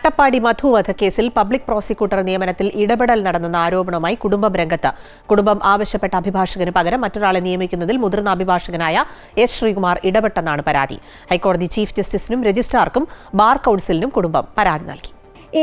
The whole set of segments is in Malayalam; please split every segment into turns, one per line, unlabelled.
അട്ടപ്പാടി മധു വധക്കേസിൽ പബ്ലിക് പ്രോസിക്യൂട്ടർ നിയമനത്തിൽ ഇടപെടൽ നടന്നെന്ന ആരോപണവുമായി കുടുംബം രംഗത്ത്. കുടുംബം ആവശ്യപ്പെട്ട അഭിഭാഷകന് പകരം മറ്റൊരാളെ നിയമിക്കുന്നതിൽ മുതിർന്ന അഭിഭാഷകനായ എസ് ശ്രീകുമാർ ഇടപെട്ടെന്നാണ് പരാതി. ഹൈക്കോടതി ചീഫ് ജസ്റ്റിസിനും രജിസ്ട്രാർക്കും ബാർ കൌൺസിലിനും കുടുംബം പരാതി നൽകി.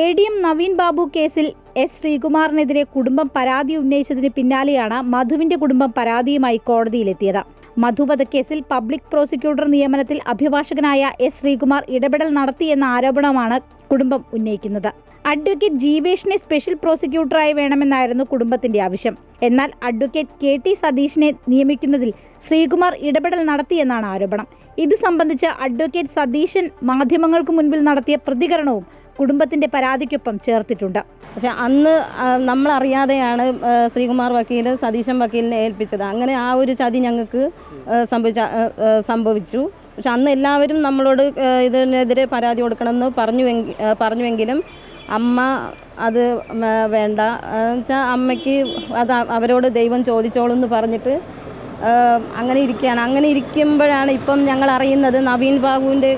ADM നവീൻ ബാബു കേസിൽ എസ് ശ്രീകുമാറിനെതിരെ കുടുംബം പരാതി ഉന്നയിച്ചതിന് പിന്നാലെയാണ് മധുവിന്റെ കുടുംബം പരാതിയുമായി കോടതിയിലെത്തിയത്. മധു വധക്കേസിൽ പബ്ലിക് പ്രോസിക്യൂട്ടർ നിയമനത്തിൽ അഭിഭാഷകനായ എസ് ശ്രീകുമാർ ഇടപെടൽ നടത്തിയെന്ന ആരോപണമാണ് കുടുംബം ഉന്നയിക്കുന്നത്. അഡ്വക്കേറ്റ് ജീവേഷിനെ സ്പെഷ്യൽ പ്രോസിക്യൂട്ടറായി വേണമെന്നായിരുന്നു കുടുംബത്തിന്റെ ആവശ്യം. എന്നാൽ അഡ്വക്കേറ്റ് KT സതീഷിനെ നിയമിക്കുന്നതിൽ ശ്രീകുമാർ ഇടപെടൽ നടത്തിയെന്നാണ് ആരോപണം. ഇത് സംബന്ധിച്ച് അഡ്വക്കേറ്റ് സതീശൻ മാധ്യമങ്ങൾക്ക് മുൻപിൽ നടത്തിയ പ്രതികരണവും കുടുംബത്തിന്റെ പരാതിക്കൊപ്പം ചേർത്തിട്ടുണ്ട്.
പക്ഷെ അന്ന് നമ്മളറിയാതെയാണ് ശ്രീകുമാർ വക്കീൽ സതീശൻ വക്കീലിനെ ഏൽപ്പിച്ചത്. അങ്ങനെ ആ ഒരു ചതി ഞങ്ങൾക്ക് സംഭവിച്ചു. പക്ഷെ അന്ന് എല്ലാവരും നമ്മളോട് ഇതിനെതിരെ പരാതി കൊടുക്കണമെന്ന് പറഞ്ഞുവെങ്കിലും അമ്മ അത് വേണ്ട വെച്ചാൽ അമ്മയ്ക്ക് അത് അവരോട് ദൈവം ചോദിച്ചോളും എന്ന് പറഞ്ഞിട്ട് അങ്ങനെ ഇരിക്കുകയാണ്. അങ്ങനെ ഇരിക്കുമ്പോഴാണ് ഇപ്പം ഞങ്ങൾ അറിയുന്നത് നവീൻ ബാബുവിൻ്റെ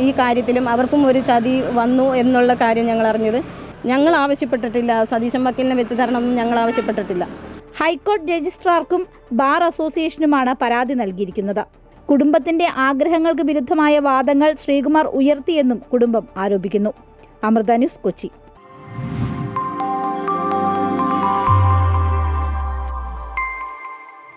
ഈ കാര്യത്തിലും അവർക്കും ഒരു ചതി വന്നു എന്നുള്ള കാര്യം ഞങ്ങൾ അറിഞ്ഞത്. ഞങ്ങൾ ആവശ്യപ്പെട്ടിട്ടില്ല, സതീശൻ വക്കീലിനെ വെച്ച് തരണമെന്ന് ഞങ്ങൾ ആവശ്യപ്പെട്ടിട്ടില്ല.
ഹൈക്കോടതി രജിസ്ട്രാർക്കും ബാർ അസോസിയേഷനുമാണ് പരാതി നൽകിയിരിക്കുന്നത്. കുടുംബത്തിന്റെ ആഗ്രഹങ്ങൾക്ക് വിരുദ്ധമായ വാദങ്ങൾ ശ്രീകുമാർ ഉയർത്തിയെന്നും കുടുംബം ആരോപിക്കുന്നു. അമൃത ന്യൂസ്, കൊച്ചി.